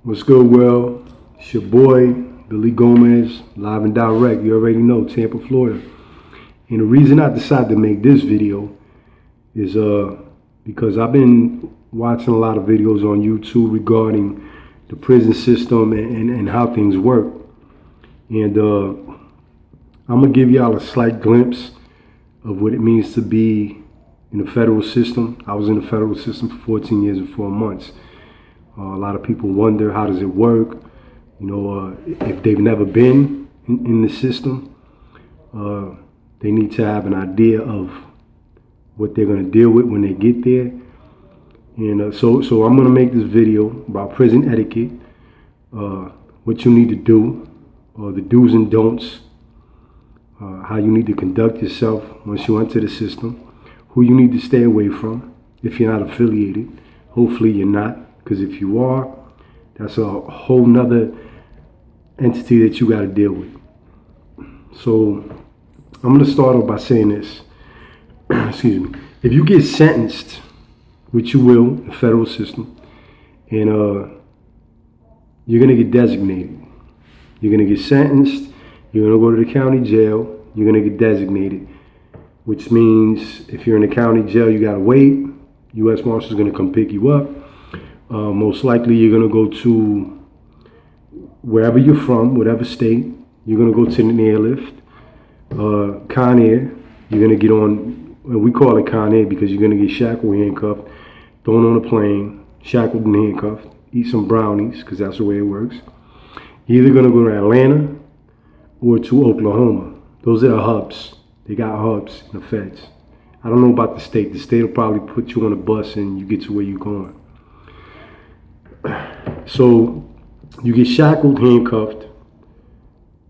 What's good, world? It's your boy, Billy Gomez, live and direct. You already know, Tampa, Florida. And the reason I decided to make this video is because I've been watching a lot of videos on YouTube regarding the prison system and how things work. And I'm going to give y'all a slight glimpse of what it means to be in the federal system. I was in the federal system for 14 years and 4 months. A lot of people wonder, how does it work? If they've never been in the system, they need to have an idea of what they're going to deal with when they get there. And so I'm going to make this video about prison etiquette, what you need to do, the do's and don'ts, how you need to conduct yourself once you enter the system, who you need to stay away from if you're not affiliated. Hopefully you're not. Because if you are, that's a whole nother entity that you got to deal with. So I'm going to start off by saying this. Excuse me. If you get sentenced, which you will in the federal system, and you're going to get designated. You're going to get sentenced. You're going to go to the county jail. You're going to get designated, which means if you're in the county jail, you got to wait. U.S. Marshal's going to come pick you up. Most likely you're going to go to wherever you're from, whatever state. You're going to go to the airlift, Con Air. You're going to get on, we call it Con Air because you're going to get shackled, handcuffed, thrown on a plane, shackled and handcuffed, eat some brownies because that's the way it works. You're either going to go to Atlanta or to Oklahoma. Those are the hubs. They got hubs in the feds. I don't know about the state. The state will probably put you on a bus and you get to where you're going. So you get shackled, handcuffed,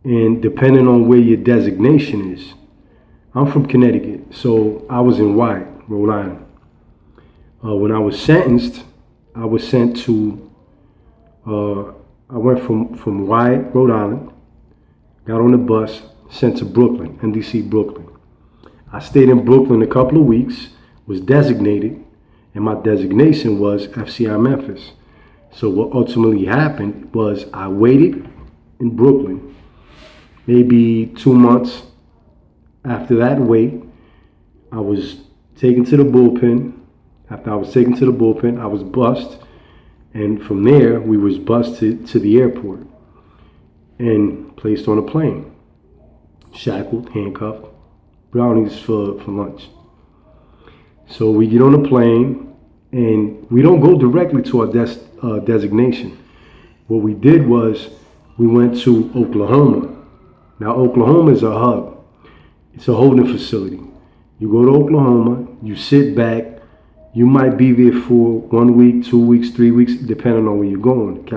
and depending on where your designation is. I'm from Connecticut, so I was in Wyatt, Rhode Island. When I was sentenced, I was sent to, I went from Wyatt, Rhode Island, got on the bus, sent to Brooklyn, NDC Brooklyn. I stayed in Brooklyn a couple of weeks, was designated, and my designation was FCI Memphis. So what ultimately happened was I waited in Brooklyn, maybe 2 months. After that wait, I was taken to the bullpen. After I was taken to the bullpen, I was bussed. And from there, we was bussed to the airport and placed on a plane. Shackled, handcuffed, brownies for lunch. So we get on a plane. And we don't go directly to our designation. What we did was we went to Oklahoma. Now, Oklahoma is a hub. It's a holding facility. You go to Oklahoma, you sit back. You might be there for 1 week, 2 weeks, 3 weeks, depending on where you're going.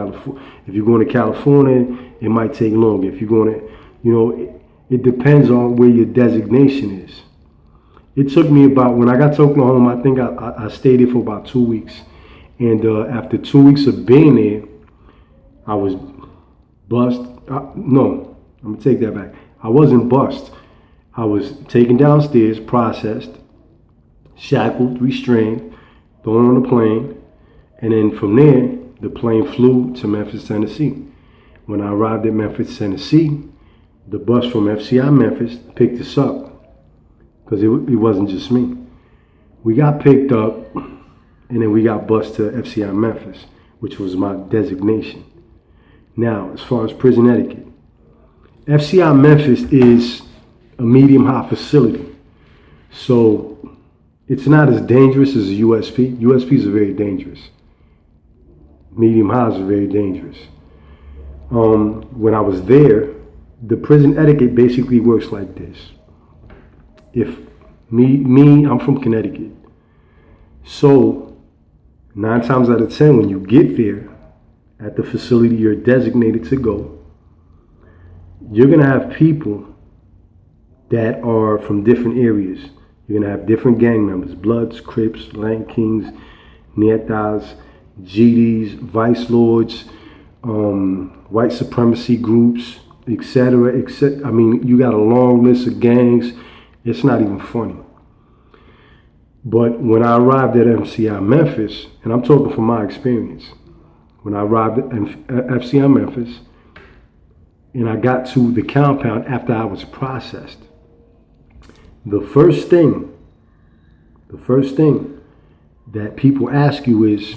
If you're going to California, it might take longer. If you're going to, it depends on where your designation is. It took me about, when I got to Oklahoma, I think I stayed there for about 2 weeks. And after 2 weeks of being there, I was bussed. No, I'm going to take that back. I wasn't bussed. I was taken downstairs, processed, shackled, restrained, thrown on a plane. And then from there, the plane flew to Memphis, Tennessee. When I arrived at Memphis, Tennessee, the bus from FCI Memphis picked us up. Because it wasn't just me. We got picked up, and then we got bused to FCI Memphis, which was my designation. Now, as far as prison etiquette, FCI Memphis is a medium-high facility. So it's not as dangerous as a USP. USPs are very dangerous. Medium-highs are very dangerous. When I was there, the prison etiquette basically works like this. If I'm from Connecticut. So 9 times out of 10, when you get there at the facility you're designated to go, you're going to have people that are from different areas. You're going to have different gang members, Bloods, Crips, Land Kings, Nietas, GDs, Vice Lords, white supremacy groups, etc. I mean, you got a long list of gangs. It's not even funny. But when I arrived at MCI Memphis, and I'm talking from my experience, when I arrived at FCI Memphis, and I got to the compound after I was processed, the first thing that people ask you is,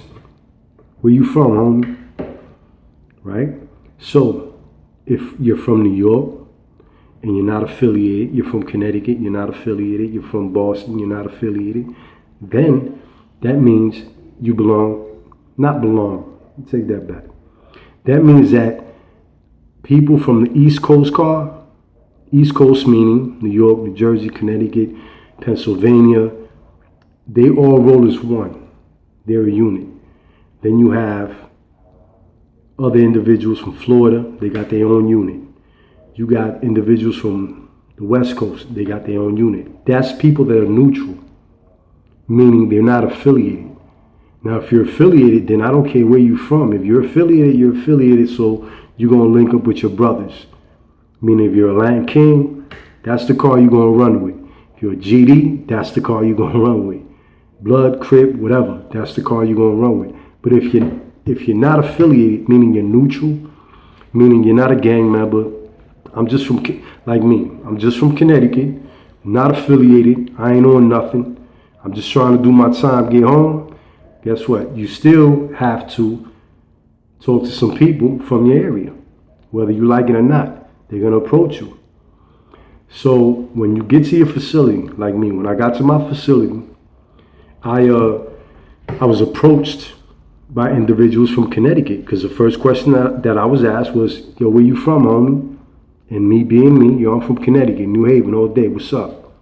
where you from, homie? Right? So, if you're from New York and you're not affiliated, you're from Connecticut, you're not affiliated, you're from Boston, you're not affiliated, then that means you not belong, take that back. That means that people from the East Coast East Coast meaning New York, New Jersey, Connecticut, Pennsylvania, they all roll as one. They're a unit. Then you have other individuals from Florida, they got their own unit. You got individuals from the West Coast, they got their own unit. That's people that are neutral, meaning they're not affiliated. Now, if you're affiliated, then I don't care where you're from. If you're affiliated, so you're going to link up with your brothers. Meaning if you're a Latin King, that's the car you're going to run with. If you're a GD, that's the car you're going to run with. Blood, Crip, whatever, that's the car you're going to run with. But if you're not affiliated, meaning you're neutral, meaning you're not a gang member, I'm just from Connecticut, not affiliated, I ain't on nothing, I'm just trying to do my time, get home. Guess what? You still have to talk to some people from your area, whether you like it or not. They're going to approach you. So when you get to your facility, like me, when I got to my facility, I was approached by individuals from Connecticut, because the first question that I was asked was, yo, where you from, homie? And me being me, yo, I'm from Connecticut, New Haven, all day, what's up?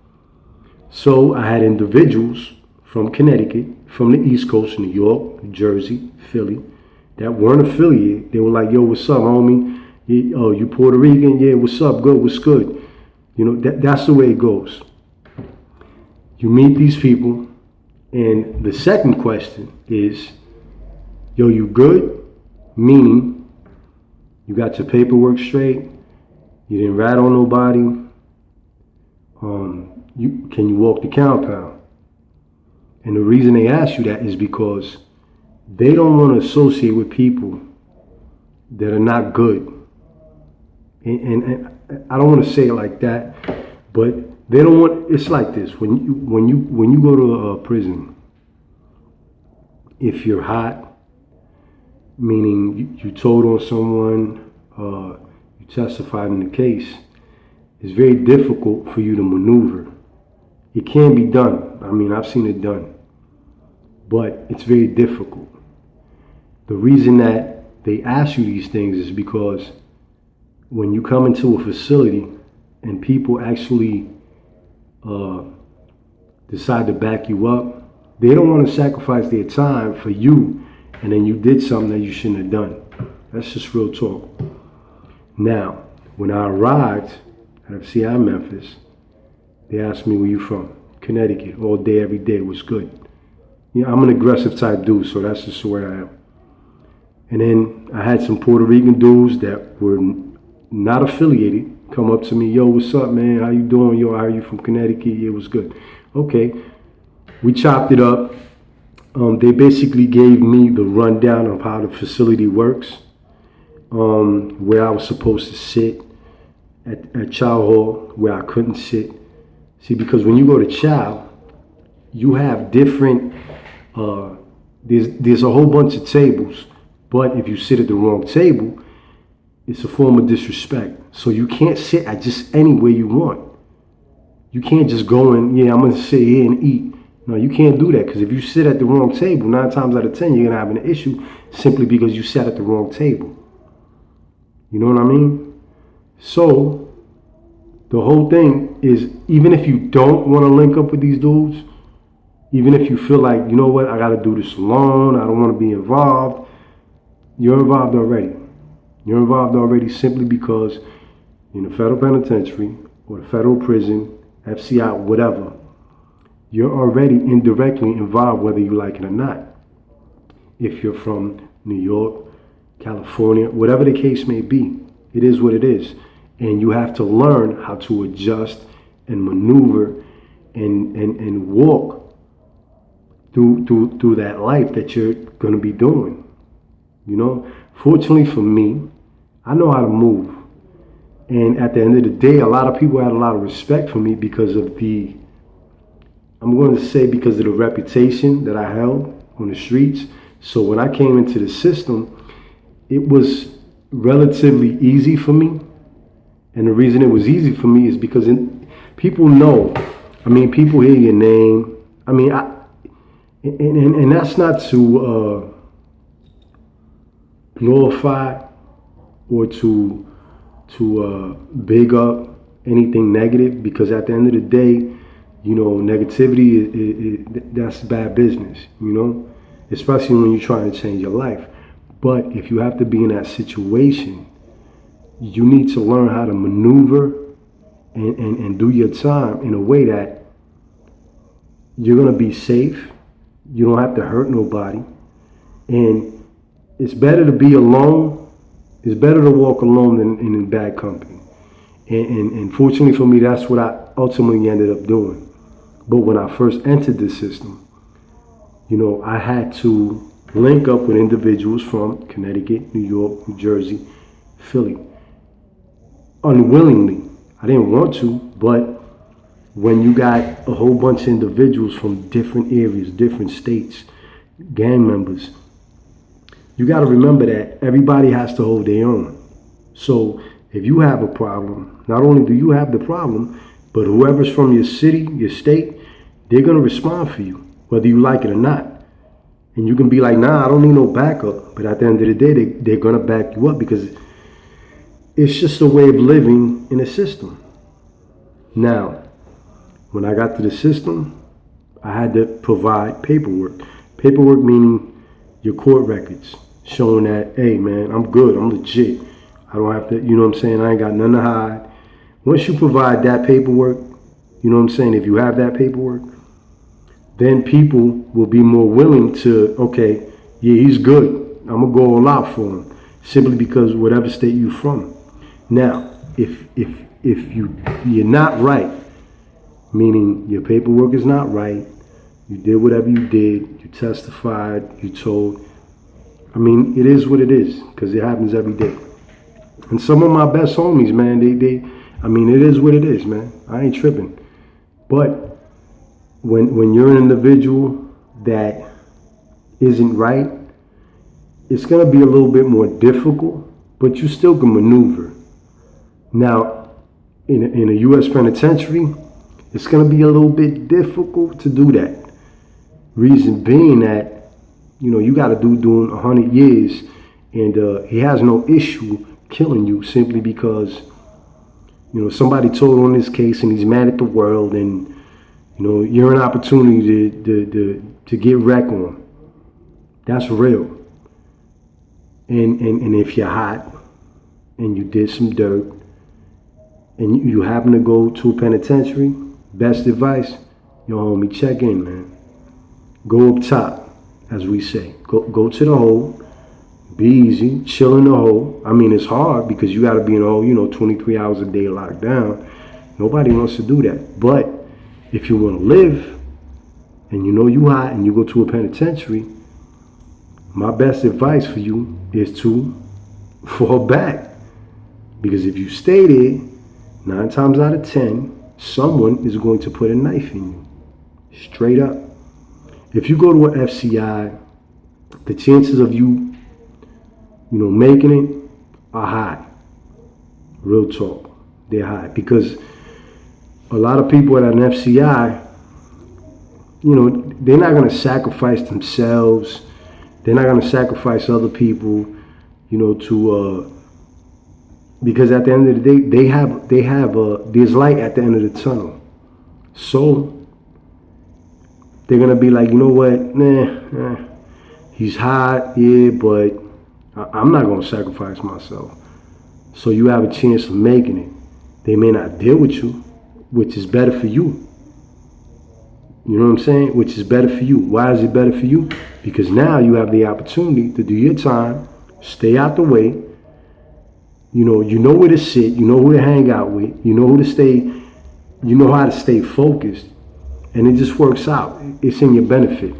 So I had individuals from Connecticut, from the East Coast, New York, New Jersey, Philly, that weren't affiliated. They were like, yo, what's up, homie? Oh, you Puerto Rican? Yeah, what's up? Good, what's good? You know, that's the way it goes. You meet these people, and the second question is, yo, you good? Meaning, you got your paperwork straight, you didn't rat on nobody, can you walk the compound? And the reason they ask you that is because they don't want to associate with people that are not good. And I don't want to say it like that, but they don't want. It's like this: when you go to a prison, if you're hot, meaning you told on someone, you testified in the case, it's very difficult for you to maneuver. It can be done. I mean, I've seen it done, but it's very difficult. The reason that they ask you these things is because when you come into a facility and people actually decide to back you up, they don't want to sacrifice their time for you, and then you did something that you shouldn't have done. That's just real talk. Now, when I arrived at FCI Memphis, they asked me, where you from? Connecticut, all day, every day, was good. You know, I'm an aggressive type dude, so that's just the way I am. And then I had some Puerto Rican dudes that were not affiliated come up to me, yo, what's up, man? How you doing? Yo, how are you from Connecticut? Yeah, it was good. Okay, we chopped it up. They basically gave me the rundown of how the facility works, where I was supposed to sit at Chow Hall, where I couldn't sit. See, because when you go to Chow, you have different, there's a whole bunch of tables, but if you sit at the wrong table, it's a form of disrespect. So you can't sit at just anywhere you want. You can't just go and, yeah, I'm going to sit here and eat. No, you can't do that, because if you sit at the wrong table, 9 times out of 10, you're going to have an issue simply because you sat at the wrong table. You know what I mean? So the whole thing is, even if you don't want to link up with these dudes, even if you feel like, you know what, I got to do this alone, I don't want to be involved, you're involved already. You're involved already simply because in the federal penitentiary or the federal prison, FCI, whatever, you're already indirectly involved whether you like it or not. If you're from New York, California, whatever the case may be, it is what it is. And you have to learn how to adjust and maneuver and walk through that life that you're going to be doing. You know, fortunately for me, I know how to move. And at the end of the day, a lot of people had a lot of respect for me because of I'm going to say because of the reputation that I held on the streets. So when I came into the system, it was relatively easy for me. And the reason it was easy for me is because people know. I mean, people hear your name. I mean, and that's not to glorify or to big up anything negative, because at the end of the day, you know, negativity that's bad business. You know, especially when you're trying to change your life. But if you have to be in that situation, you need to learn how to maneuver and do your time in a way that you're going to be safe. You don't have to hurt nobody. And it's better to be alone. It's better to walk alone than in bad company. And fortunately for me, that's what I ultimately ended up doing. But when I first entered the system, you know, I had to link up with individuals from Connecticut, New York, New Jersey, Philly. Unwillingly. I didn't want to, but when you got a whole bunch of individuals from different areas, different states, gang members, you got to remember that everybody has to hold their own. So if you have a problem, not only do you have the problem, but whoever's from your city, your state, they're going to respond for you, whether you like it or not. And you can be like, nah, I don't need no backup. But at the end of the day, they're going to back you up because it's just a way of living in a system. Now, when I got to the system, I had to provide paperwork. Paperwork meaning your court records, showing that, hey man, I'm good, I'm legit. I don't have to, you know what I'm saying, I ain't got nothing to hide. Once you provide that paperwork, you know what I'm saying, if you have that paperwork, then people will be more willing to, okay, yeah, he's good. I'm gonna go all out for him, simply because whatever state you're from. Now, if you're not right, meaning your paperwork is not right, you did whatever you did, you testified, you told. I mean, it is what it is, because it happens every day. And some of my best homies, man, I mean, it is what it is, man. I ain't tripping. But when you're an individual that isn't right, it's gonna be a little bit more difficult, but you still can maneuver. Now, in a U.S. penitentiary, it's going to be a little bit difficult to do that. Reason being that, you know, you got to doing 100 years, and he has no issue killing you simply because, you know, somebody told on this case and he's mad at the world, and, you know, you're an opportunity to get wrecked on. That's real. And if you're hot and you did some dirt, and you happen to go to a penitentiary, best advice, yo homie, check in, man. Go up top, as we say. Go to the hole, be easy, chill in the hole. I mean, it's hard because you got to be in the hole, you know, 23 hours a day locked down. Nobody wants to do that. But if you want to live, and you know you hot, and you go to a penitentiary, my best advice for you is to fall back. Because if you stay there, 9 times out of 10, someone is going to put a knife in you. Straight up. If you go to an FCI, the chances of you making it are high. Real talk. They're high. Because a lot of people at an FCI, they're not going to sacrifice themselves. They're not going to sacrifice other people, because at the end of the day, there's light at the end of the tunnel. So they're gonna be like, you know what, he's hot, yeah, but I'm not gonna sacrifice myself. So you have a chance of making it. They may not deal with you, which is better for you. You know what I'm saying? Which is better for you. Why is it better for you? Because now you have the opportunity to do your time, stay out the way. You know where to sit, you know who to hang out with, you know who to stay, you know how to stay focused, and it just works out. It's in your benefit.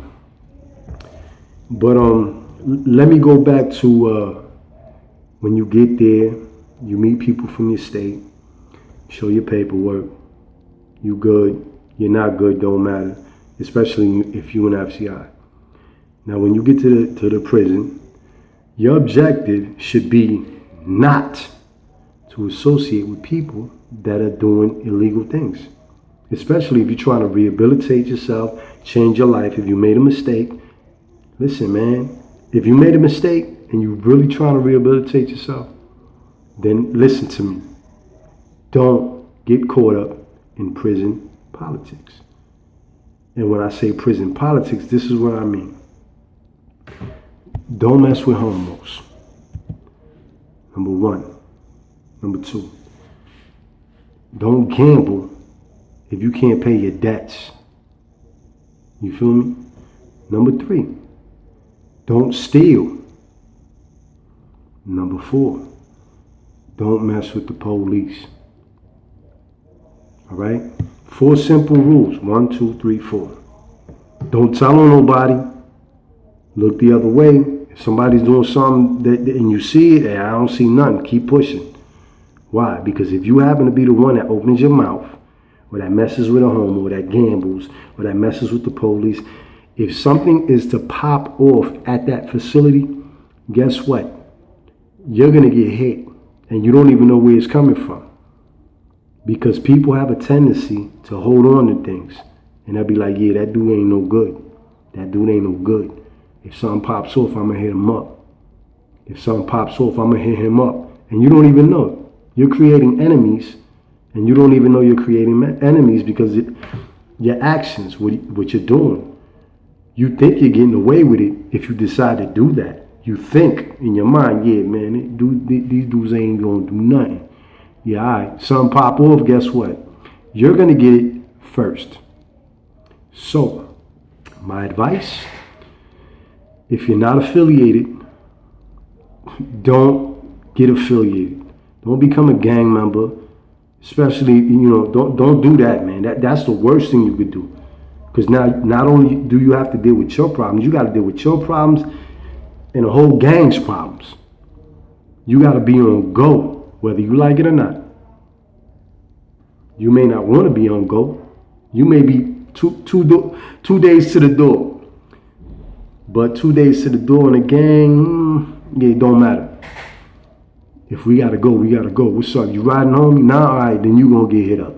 But let me go back to when you get there, you meet people from your state, show your paperwork, you good, you're not good, don't matter, especially if you an FCI. Now, when you get to the prison, your objective should be not to associate with people that are doing illegal things, especially if you're trying to rehabilitate yourself, change your life. If you made a mistake, listen, man, if you made a mistake and you're really trying to rehabilitate yourself, then listen to me. Don't get caught up in prison politics. And when I say prison politics, this is what I mean. Don't mess with homos. Number one. Number two. Don't gamble if you can't pay your debts. You feel me? Number three. Don't steal. Number four. Don't mess with the police. All right? 4 simple rules. 1, 2, 3, 4. Don't tell on nobody. Look the other way. If somebody's doing something and you see it, and I don't see nothing, keep pushing. Why? Because if you happen to be the one that opens your mouth, or that messes with a homo, or that gambles, or that messes with the police, if something is to pop off at that facility, guess what? You're going to get hit, and you don't even know where it's coming from. Because people have a tendency to hold on to things, and they'll be like, yeah, that dude ain't no good. That dude ain't no good. If something pops off, I'm going to hit him up. If something pops off, I'm going to hit him up. And you don't even know. You're creating enemies, and you don't even know you're creating enemies because your actions, what you're doing. You think you're getting away with it if you decide to do that. You think in your mind, yeah, man, these dudes ain't going to do nothing. Yeah, all right. Something pop off, guess what? You're going to get it first. So, my advice, if you're not affiliated, don't get affiliated. Don't become a gang member. Especially, don't do that, man. That's the worst thing you could do. Because now, not only do you have to deal with your problems, you got to deal with your problems and the whole gang's problems. You got to be on go, whether you like it or not. You may not want to be on go. You may be two days to the door. But 2 days to the door in a gang, it don't matter. If we gotta go, we gotta go. What's up? You riding home? Nah, all right, then you gonna get hit up.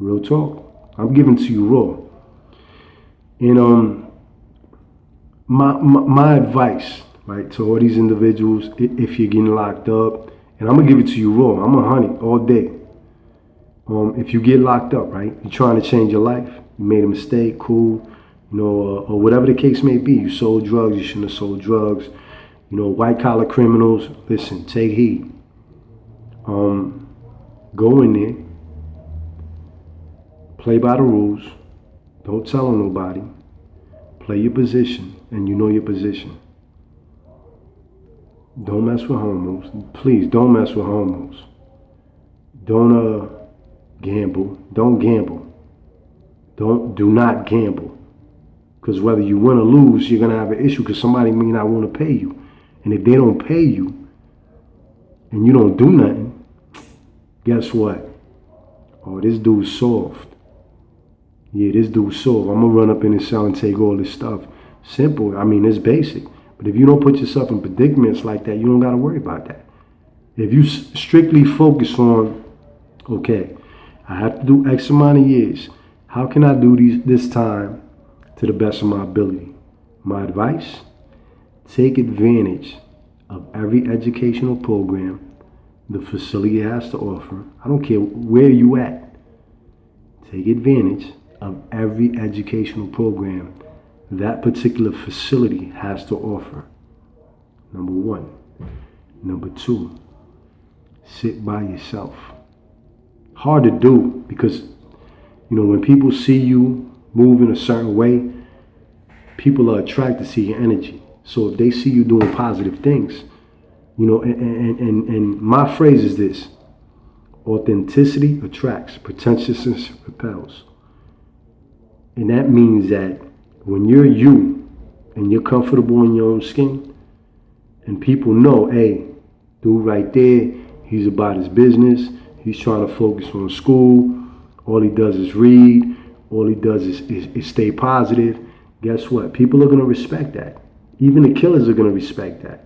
Real talk. I'm giving to you raw. And my advice, right, to all these individuals, if you're getting locked up, and I'm gonna give it to you raw. I'm 100 all day. If you get locked up, right, you're trying to change your life. You made a mistake, cool. Or whatever the case may be. You sold drugs, you shouldn't have sold drugs. White collar criminals, listen, take heed. Go in there, play by the rules, don't tell on nobody, play your position, and you know your position. Don't mess with homos. Please, don't mess with homos. Don't gamble. Don't gamble. Do not gamble. Because whether you win or lose, you're going to have an issue because somebody may not want to pay you. And if they don't pay you and you don't do nothing, guess what? Oh, this dude's soft. Yeah, this dude's soft. I'm going to run up in his cell and take all this stuff. Simple. I mean, it's basic. But if you don't put yourself in predicaments like that, you don't got to worry about that. If you strictly focus on, okay, I have to do X amount of years. How can I do this time to the best of my ability? My advice, take advantage of every educational program the facility has to offer. I don't care where you at. Take advantage of every educational program that particular facility has to offer. Number one. Number two, sit by yourself. Hard to do because, when people see you move in a certain way, people are attracted to see your energy. So if they see you doing positive things, and my phrase is this: authenticity attracts, pretentiousness repels. And that means that when you're you and you're comfortable in your own skin, And people know, hey, dude right there, he's about his business. He's trying to focus on school. All he does is read. All he does is stay positive. Guess what? People are going to respect that. Even the killers are going to respect that.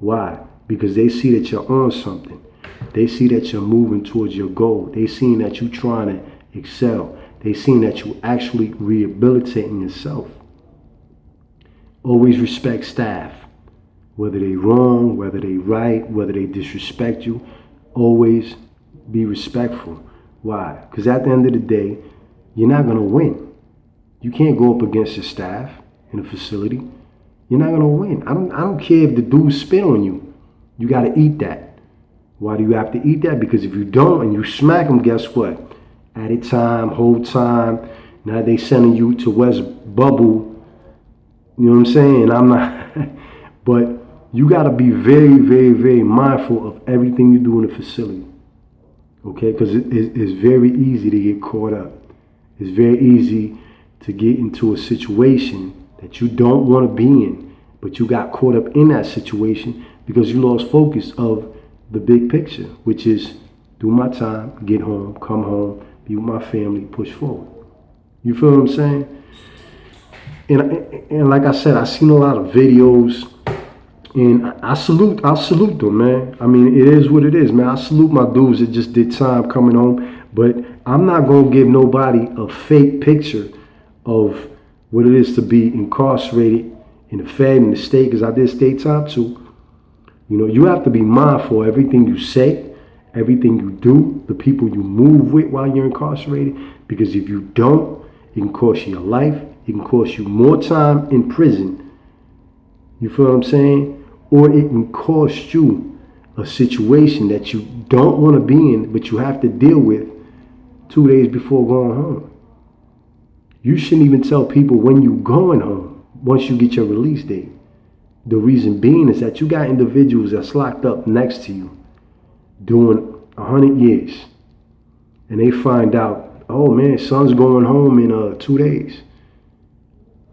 Why? Because they see that you're on something. They see that you're moving towards your goal. They see that you're trying to excel. They see that you're actually rehabilitating yourself. Always respect staff. Whether they wrong, whether they right, whether they disrespect you, always be respectful. Why? Because at the end of the day, you're not going to win. You can't go up against your staff in a facility. You're not going to win. I don't care if the dude spit on you. You got to eat that. Why do you have to eat that? Because if you don't and you smack them, guess what? Added time, whole time. Now they sending you to West Bubble. You know what I'm saying? I'm not. But you got to be very, very, very mindful of everything you do in the facility. Okay? Because it's very easy to get caught up. It's very easy to get into a situation that you don't want to be in, but you got caught up in that situation because you lost focus of the big picture, which is do my time, get home, come home, be with my family, push forward. You feel what I'm saying? And like I said, I've seen a lot of videos, and I salute them, man. I mean, it is what it is, man. I salute my dudes that just did time coming home, but I'm not gonna give nobody a fake picture of what it is to be incarcerated in the Fed, in the state, because I did state time too. You know, you have to be mindful of everything you say, everything you do, the people you move with while you're incarcerated, because if you don't, it can cost you your life. It can cost you more time in prison. You feel what I'm saying? Or it can cost you a situation that you don't want to be in, but you have to deal with 2 days before going home. You shouldn't even tell people when you're going home once you get your release date. The reason being is that you got individuals that's locked up next to you doing 100 years. And they find out, oh man, son's going home in 2 days.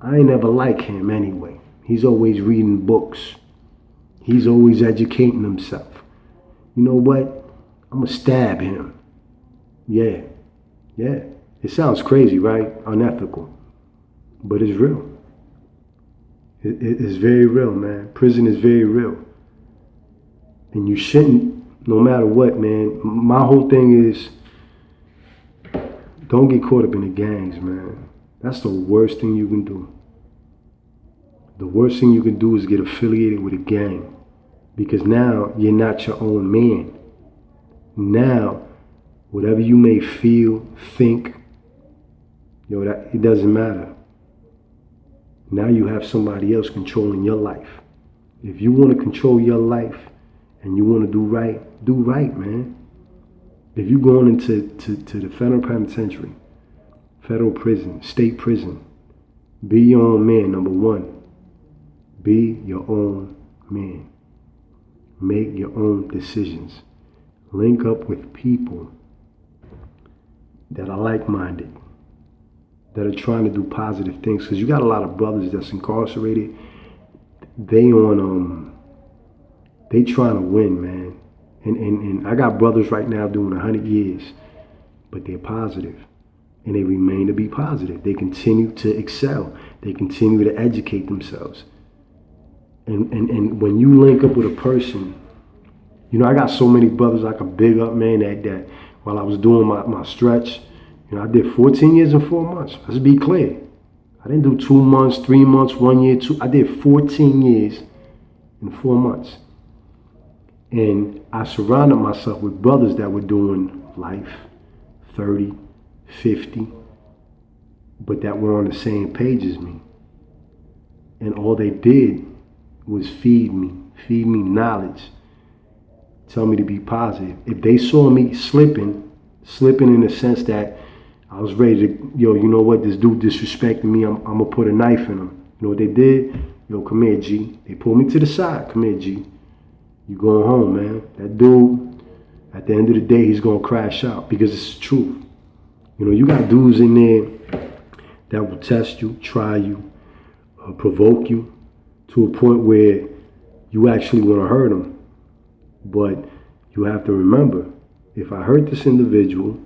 I ain't never like him anyway. He's always reading books. He's always educating himself. You know what? I'm going to stab him. Yeah. It sounds crazy, right? Unethical. But it's real. It's very real, man. Prison is very real. And you shouldn't, no matter what, man. My whole thing is, don't get caught up in the gangs, man. That's the worst thing you can do. The worst thing you can do is get affiliated with a gang. Because now you're not your own man. Now, whatever you may feel, think, it doesn't matter. Now you have somebody else controlling your life. If you want to control your life and you want to do right, man. If you're going into the federal penitentiary, federal prison, state prison, be your own man, number one. Be your own man. Make your own decisions. Link up with people that are like-minded, that are trying to do positive things. Because you got a lot of brothers that's incarcerated. They trying to win, man. And I got brothers right now doing 100 years, but they're positive. And they remain to be positive. They continue to excel. They continue to educate themselves. And when you link up with a person, I got so many brothers I could big up, man, that while I was doing my stretch, I did 14 years and 4 months. Let's be clear. I didn't do 2 months, 3 months, 1 year, I did 14 years and 4 months. And I surrounded myself with brothers that were doing life, 30, 50, but that were on the same page as me. And all they did was feed me knowledge, tell me to be positive. If they saw me slipping in the sense that I was ready to, you know what, this dude disrespecting me, I'm going to put a knife in him. You know what they did? Come here, G. They pulled me to the side. Come here, G. You going home, man. That dude, at the end of the day, he's going to crash out because it's the truth. You got dudes in there that will test you, try you, provoke you to a point where you actually want to hurt them. But you have to remember, if I hurt this individual,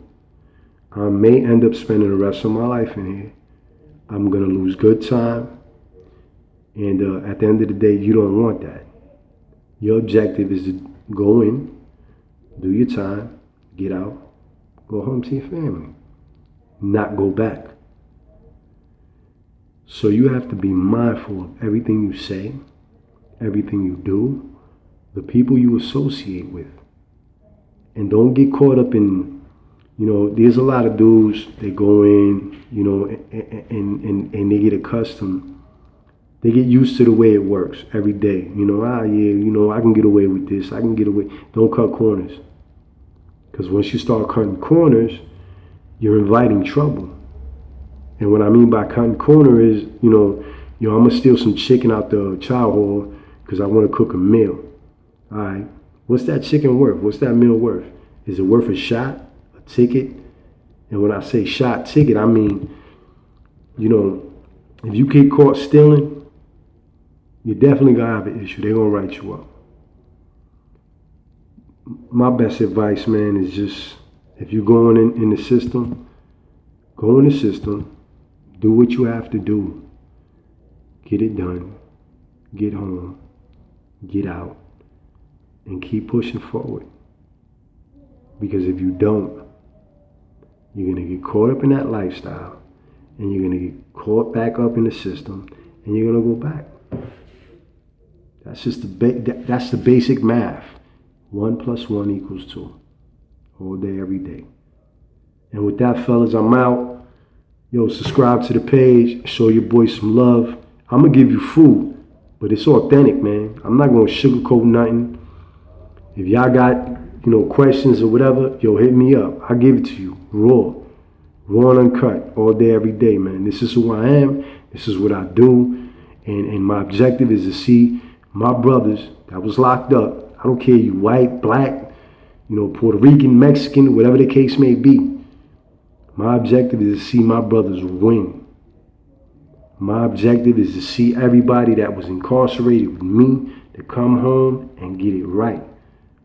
I may end up spending the rest of my life in here. I'm going to lose good time. And at the end of the day, you don't want that. Your objective is to go in, do your time, get out, go home to your family, not go back. So you have to be mindful of everything you say, everything you do, the people you associate with. And don't get caught up in, there's a lot of dudes, they go in, and they get accustomed. They get used to the way it works every day. I can get away with this. I can get away. Don't cut corners. Because once you start cutting corners, you're inviting trouble. And what I mean by cutting corner is, I'm going to steal some chicken out the chow hall because I want to cook a meal. All right. What's that chicken worth? What's that meal worth? Is it worth a shot, a ticket? And when I say shot, ticket, I mean, if you get caught stealing, you're definitely going to have an issue. They're going to write you up. My best advice, man, is just, if you're going in the system, go in the system, do what you have to do, get it done, get home, get out, and keep pushing forward. Because if you don't, you're going to get caught up in that lifestyle, and you're going to get caught back up in the system, and you're going to go back. That's just that's the basic math. 1 + 1 = 2. All day, every day. And with that, fellas, I'm out. Yo, subscribe to the page. Show your boy some love. I'm going to give you food, but it's authentic, man. I'm not going to sugarcoat nothing. If y'all got, questions or whatever, yo, hit me up. I'll give it to you. Raw and uncut. All day, every day, man. This is who I am. This is what I do. And my objective is to see my brothers that was locked up. I don't care you white, black, Puerto Rican, Mexican, whatever the case may be. My objective is to see my brothers win. My objective is to see everybody that was incarcerated with me to come home and get it right.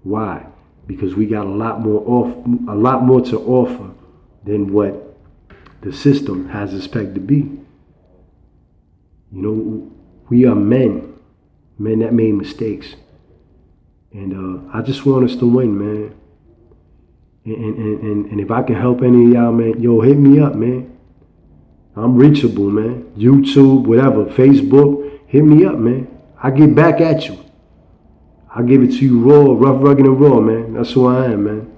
Why? Because we got a lot more to offer than what the system has expected to be. We are men that made mistakes. And I just want us to win, man. And if I can help any of y'all, man, yo, hit me up, man. I'm reachable, man. YouTube, whatever, Facebook, hit me up, man. I get back at you. I give it to you raw, rough, rugged, and raw, man. That's who I am, man.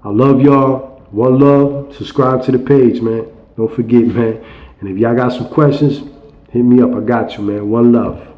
I love y'all. One love. Subscribe to the page, man. Don't forget, man. And if y'all got some questions, hit me up. I got you, man. One love.